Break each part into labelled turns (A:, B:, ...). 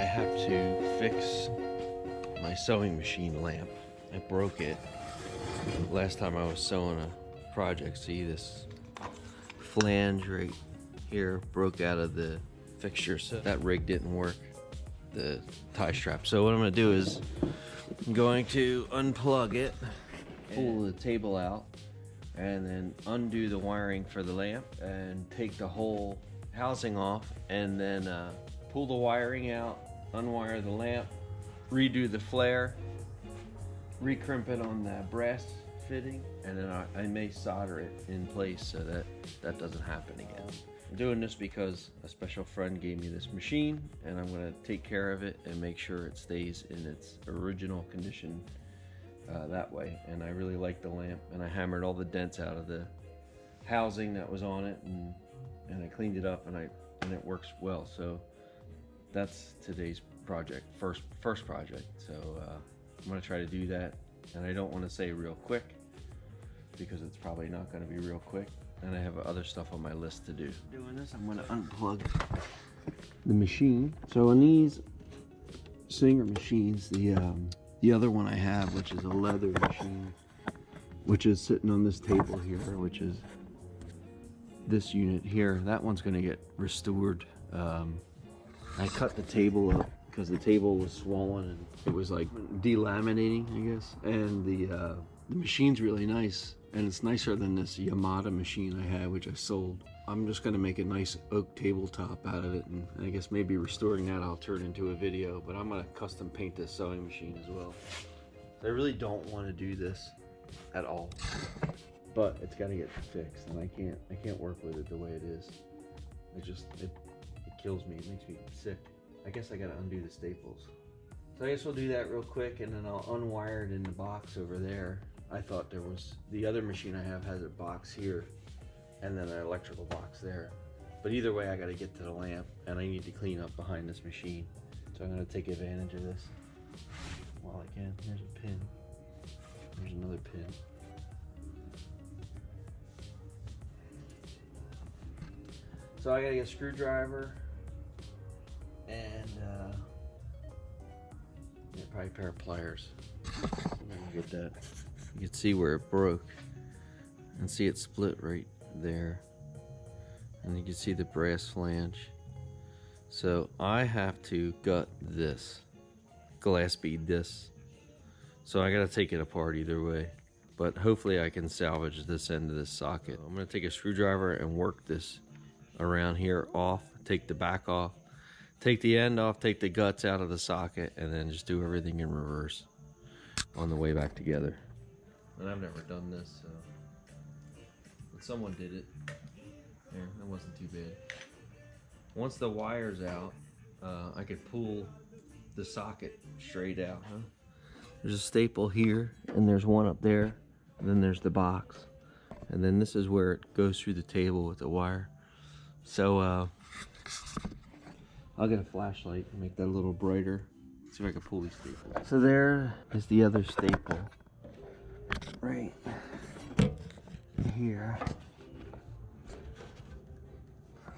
A: I have to fix my sewing machine lamp. I broke it last time I was sewing a project. See, this flange right here broke out of the fixture, so that rig didn't work, the tie strap. So what I'm gonna do is I'm going to unplug it, pull the table out, and then undo the wiring for the lamp and take the whole housing off, and then pull the wiring out, unwire the lamp, redo the flare, recrimp it on the brass fitting, and then I may solder it in place so that that doesn't happen again. I'm doing this because a special friend gave me this machine, and I'm going to take care of it and make sure it stays in its original condition that way. And I really like the lamp, and I hammered all the dents out of the housing that was on it, and I cleaned it up, and it works well. So that's today's project, first project. So I'm going to try to do that, and I don't want to say real quick because it's probably not going to be real quick, and I have other stuff on my list to do. Doing this, I'm going to unplug the machine. So on these Singer machines, the other one I have, which is a leather machine, which is sitting on this table here, which is this unit here, that one's going to get restored. I cut the table up because the table was swollen and it was like delaminating, I guess. And the machine's really nice, and it's nicer than this Yamada machine I had, which I sold. I'm just going to make a nice oak tabletop out of it, and I guess maybe restoring that I'll turn into a video, but I'm going to custom paint this sewing machine as well. I really don't want to do this at all, but it's got to get fixed, and I can't work with it the way it is. It kills me. It makes me sick. I guess I got to undo the staples. So I guess we'll do that real quick, and then I'll unwire it in the box over there. I thought there was, the other machine I have has a box here and then an electrical box there. But either way, I got to get to the lamp, and I need to clean up behind this machine. So I'm going to take advantage of this while I can. Here's a pin. There's another pin. So I got to get a screwdriver and yeah, probably a pair of pliers. I'm gonna get that. You can see where it broke, and see it split right there, and you can see the brass flange. So I have to gut this, glass bead this. So I gotta take it apart either way, but hopefully I can salvage this end of this socket. I'm gonna take a screwdriver and work this around here off, take the back off, take the end off, take the guts out of the socket, and then just do everything in reverse on the way back together. And I've never done this, so but someone did it. There, that wasn't too bad. Once the wire's out, I could pull the socket straight out. There's a staple here, and there's one up there, and then there's the box, and then this is where it goes through the table with the wire. So I'll get a flashlight and make that a little brighter. See if I can pull these staples. So there is the other staple right here.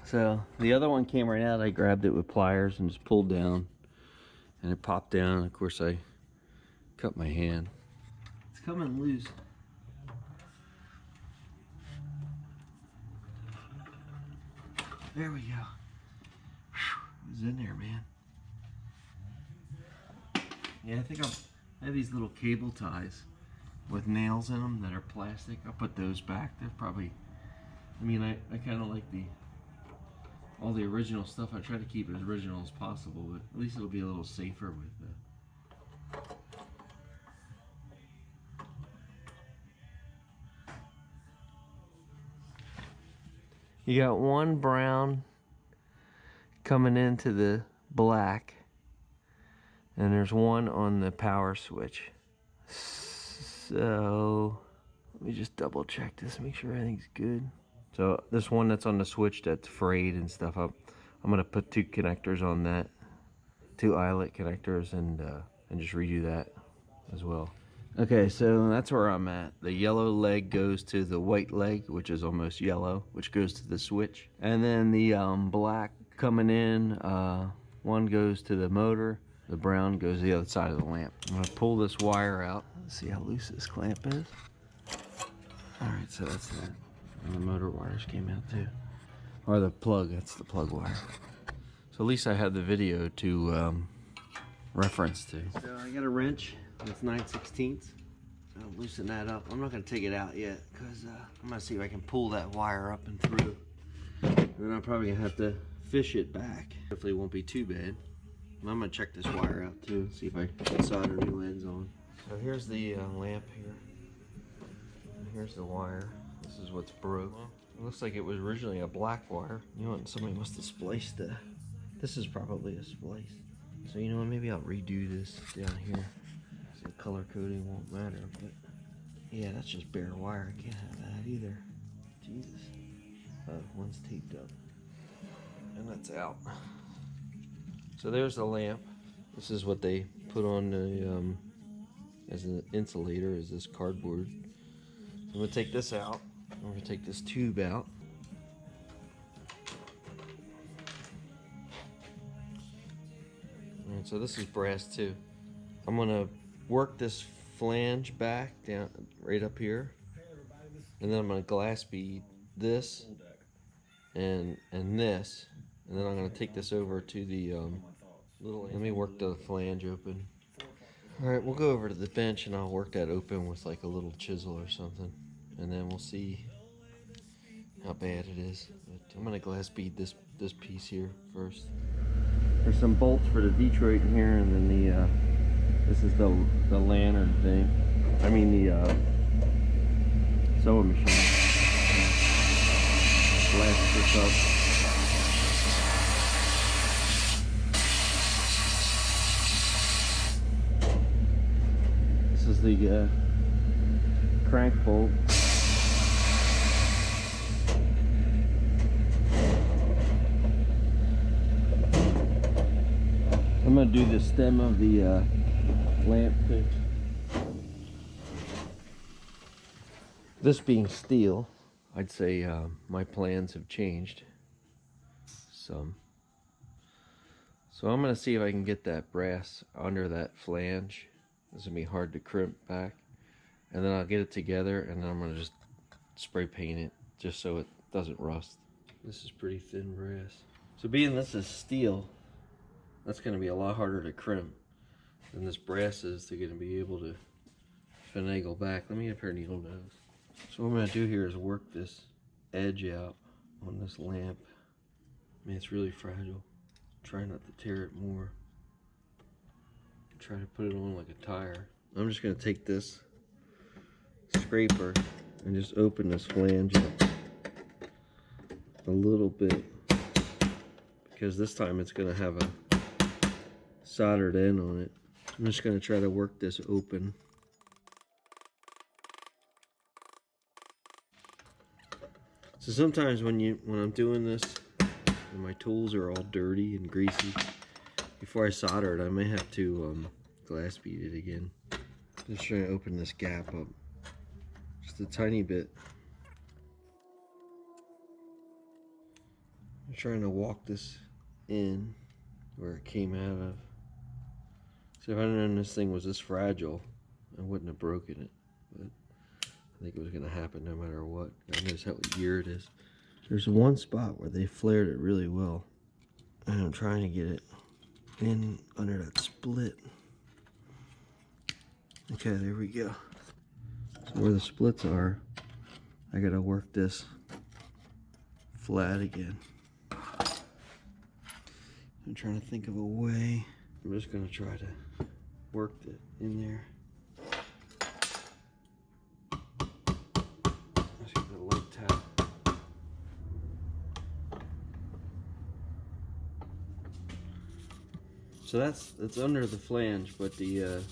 A: So the other one came right out. I grabbed it with pliers and just pulled down, and it popped down. Of course, I cut my hand. It's coming loose. There we go. It was in there, man. Yeah, I think I have these little cable ties with nails in them that are plastic. I'll put those back. They're probably, I mean, I kind of like all the original stuff. I try to keep it as original as possible, but at least it'll be a little safer with the You got one brown coming into the black, and there's one on the power switch. So let me just double check this, make sure everything's good. So this one that's on the switch that's frayed and stuff up, I'm gonna put two connectors on that, two eyelet connectors, and just redo that as well. Okay, so that's where I'm at. The yellow leg goes to the white leg, which is almost yellow, which goes to the switch. And then the black coming in, One goes to the motor, the brown goes to the other side of the lamp. I'm gonna pull this wire out. Let's see how loose this clamp is. All right, so that's that. And the motor wires came out too. Or the plug, that's the plug wire. So at least I had the video to reference to. So I got a wrench, it's 9/16. I'll loosen that up. I'm not gonna take it out yet because I'm gonna see if I can pull that wire up and through. And then I'm probably gonna have to fish it back. Hopefully it won't be too bad. And I'm gonna check this wire out too, see if I can solder new ends on. So here's the lamp here. And here's the wire. This is what's broke. It looks like it was originally a black wire. You know what, somebody must have spliced it. This is probably a splice. So you know what, maybe I'll redo this down here. So the color coding won't matter, but yeah, that's just bare wire. I can't have that either. Jesus. One's taped up. And that's out. So there's the lamp. This is what they put on the as an insulator, is this cardboard. So I'm gonna take this out. I'm gonna take this tube out. And so this is brass too. I'm gonna work this flange back down right up here, and then I'm gonna glass bead this and this, and then I'm gonna take this over to the little. Let me work the flange open. All right, we'll go over to the bench and I'll work that open with like a little chisel or something, and then we'll see how bad it is. But I'm gonna glass bead this piece here first. There's some bolts for the Detroit in here, and then the this is the lantern thing. I mean the sewing machine. Glass this up. This is the crank bolt. I'm gonna do the stem of the lamp too. This being steel, I'd say my plans have changed some. So I'm gonna see if I can get that brass under that flange. This is gonna be hard to crimp back. And then I'll get it together, and then I'm gonna just spray paint it just so it doesn't rust. This is pretty thin brass. So being this is steel, that's gonna be a lot harder to crimp than this brass is to gonna be able to finagle back. Let me get a pair of needle nose. So what I'm gonna do here is work this edge out on this lamp. I mean, it's really fragile. Try not to tear it more. Try to put it on like a tire. I'm just gonna take this scraper and just open this flange up a little bit, because this time it's gonna have a soldered end on it. I'm just gonna try to work this open. So sometimes when I'm doing this and my tools are all dirty and greasy, before I solder it, I may have to glass bead it again. Just trying to open this gap up just a tiny bit. I'm trying to walk this in where it came out of. So if I didn't know this thing was this fragile, I wouldn't have broken it. But I think it was gonna happen no matter what. I notice how year it is. There's one spot where they flared it really well, and I'm trying to get it in under that split. Okay, there we go. So where the splits are, I gotta work this flat again. I'm trying to think of a way. I'm just gonna try to work it in there. Just give it a light tap. So that's under the flange, but the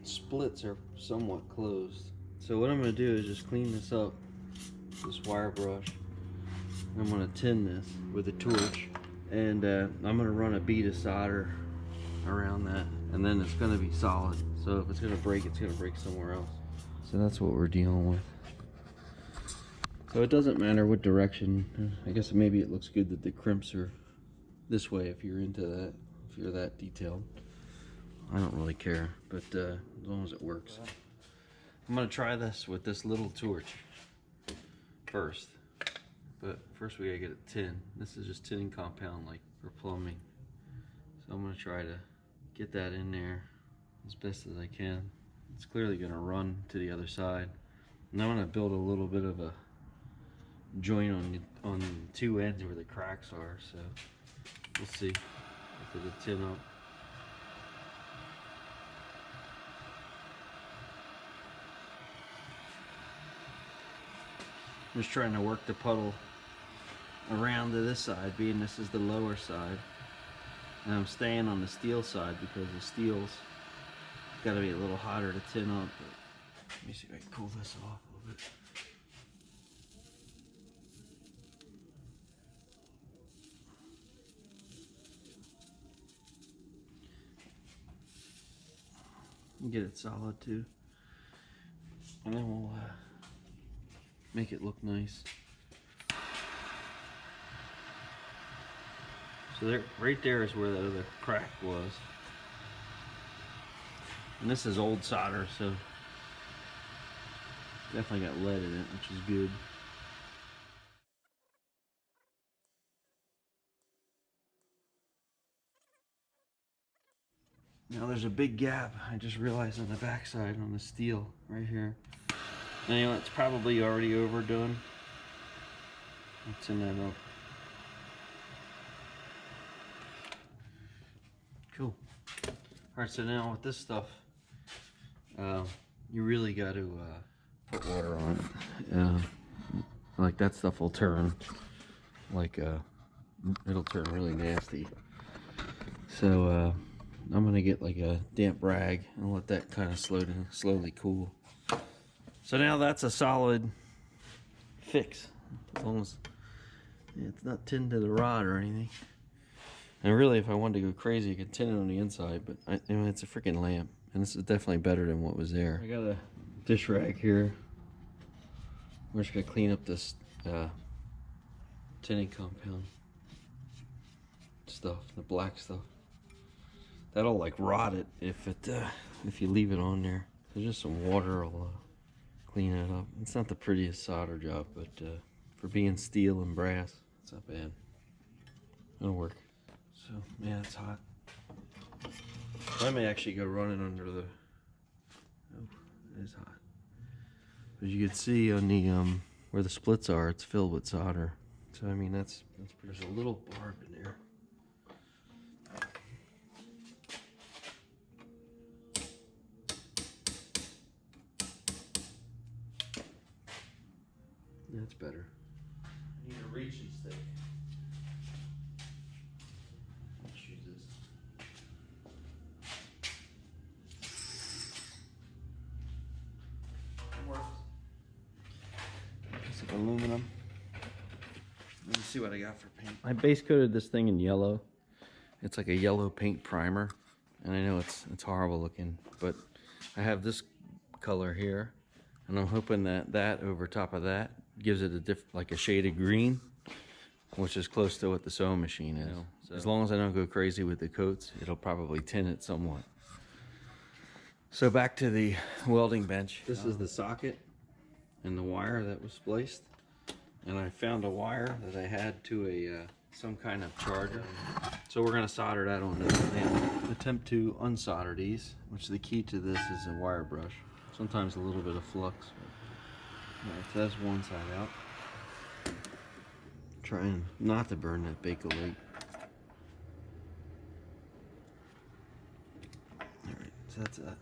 A: splits are somewhat closed. So what I'm gonna do is just clean this up, this wire brush. I'm gonna tin this with a torch, and I'm gonna run a bead of solder around that, and then it's gonna be solid. So if it's gonna break, it's gonna break somewhere else. So that's what we're dealing with. So it doesn't matter what direction. I guess maybe it looks good that the crimps are this way if you're into that, if you're that detailed. I don't really care, but as long as it works. I'm gonna try this with this little torch first, but first we gotta get a tin. This is just tinning compound, like for plumbing. So I'm gonna try to get that in there as best as I can. It's clearly gonna run to the other side. And I'm gonna build a little bit of a joint on two ends where the cracks are, so we'll see if it'll tin up. I'm just trying to work the puddle around to this side, being this is the lower side. And I'm staying on the steel side because the steel's got to be a little hotter to tin up. But let me see if I can cool this off a little bit. Get it solid too, and then we'll make it look nice. So there, right there is where the other crack was, and this is old solder, so definitely got lead in it, which is good. Now there's a big gap, I just realized, on the backside on the steel right here. Anyway, it's probably already overdone. Let's tin that up. Cool. Alright, so now with this stuff, you really got to put water on it. Like that stuff will turn, like it'll turn really nasty. So I'm gonna get like a damp rag and let that kind of slowly cool. So now that's a solid fix, as long as it's not tinned to the rod or anything. And really, if I wanted to go crazy, I could tin it on the inside, but I mean, it's a freaking lamp, and this is definitely better than what was there. I got a dish rag here. We're just gonna clean up this tinning compound stuff, the black stuff. That'll like rot it if you leave it on there. There's just some water will clean it up. It's not the prettiest solder job, but for being steel and brass, it's not bad. It'll work. So, man, it's hot. I may actually go running under the... Oh, it is hot. As you can see on the, where the splits are, it's filled with solder. So, I mean, that's pretty... There's a little barb in there. That's better. I need a reaching stick. Let's use this. It works. Piece of aluminum. Let me see what I got for paint. I base coated this thing in yellow. It's like a yellow paint primer, and I know it's horrible looking, but I have this color here, and I'm hoping that over top of that gives it like a shade of green, which is close to what the sewing machine is. So as long as I don't go crazy with the coats, it'll probably tin it somewhat. So back to the welding bench. This is the socket and the wire that was spliced, and I found a wire that I had to a some kind of charger. So we're gonna solder that on this and attempt to unsolder these, which the key to this is a wire brush. Sometimes a little bit of flux. Alright, so that's one side out. Trying not to burn that Bakelite. Alright, so that's that.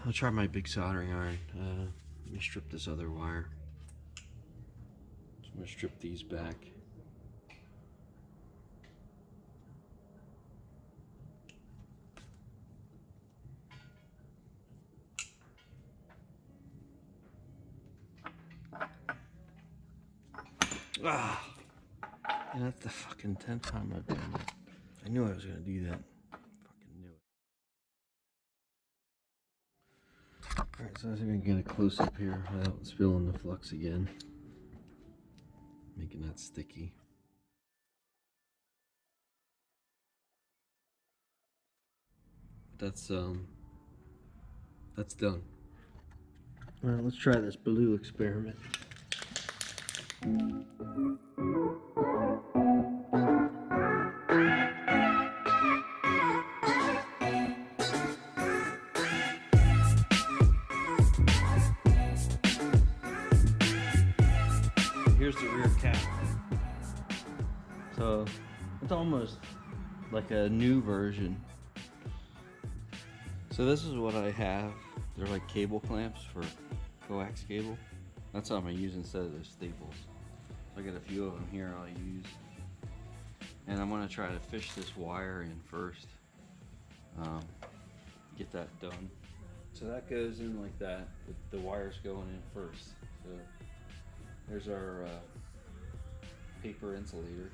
A: I'll try my big soldering iron. Let me strip this other wire. So I'm going to strip these back. Ah, and that's the fucking 10th time I've done that. I knew I was gonna do that. Fucking knew it. Alright, so I was gonna get a close up here without spilling the flux again. Making that sticky. that's done.
B: All right, let's try this blue experiment.
A: Here's the rear cap. So it's almost like a new version. So this is what I have. They're like cable clamps for coax cable. That's what I'm gonna use instead of those staples. So I got a few of them here I'll use. And I'm gonna try to fish this wire in first. Get that done. So that goes in like that. The wire's going in first. So there's our paper insulator,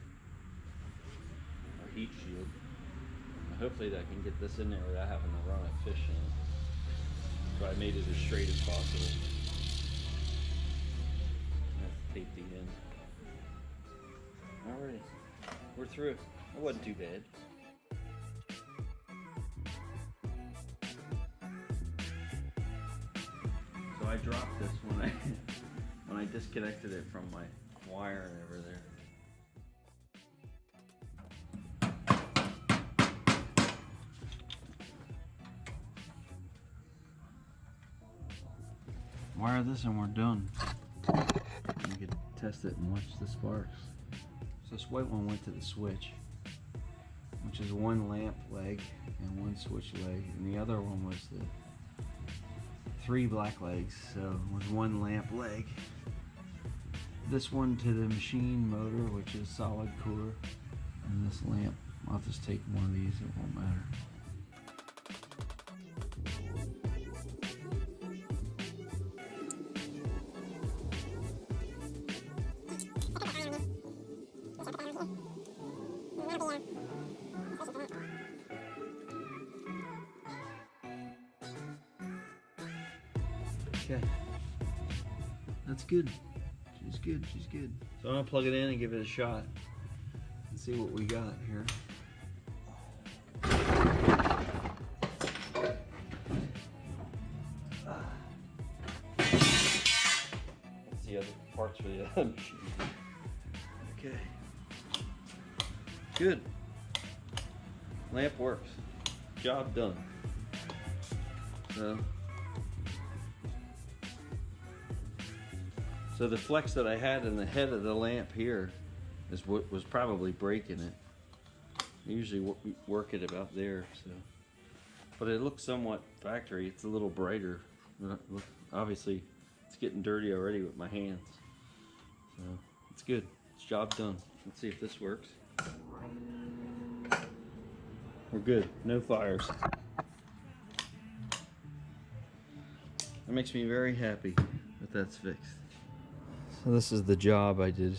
A: our heat shield. Hopefully that can get this in there without having to run a fish in it. So I made it as straight as possible. That's taped the end. Alright, we're through. It wasn't too bad. So I dropped this when I disconnected it from my wire and over there. Wire this and we're done. You can test it and watch the sparks. So this white one went to the switch, which is one lamp leg and one switch leg, and the other one was the 3 black legs, so it was one lamp leg. This one to the machine motor, which is solid core, and this lamp. I'll just take one of these, it won't matter. Okay, that's good. She's good, she's good. So I'm gonna plug it in and give it a shot and see what we got here. Let's see other parts for the other machine. Okay, good. Lamp works. Job done. So the flex that I had in the head of the lamp here is what was probably breaking it. I usually work it about there, so. But it looks somewhat factory. It's a little brighter. Obviously, it's getting dirty already with my hands. So it's good. It's job done. Let's see if this works. We're good. No fires. That makes me very happy that that's fixed. So this is the job I did.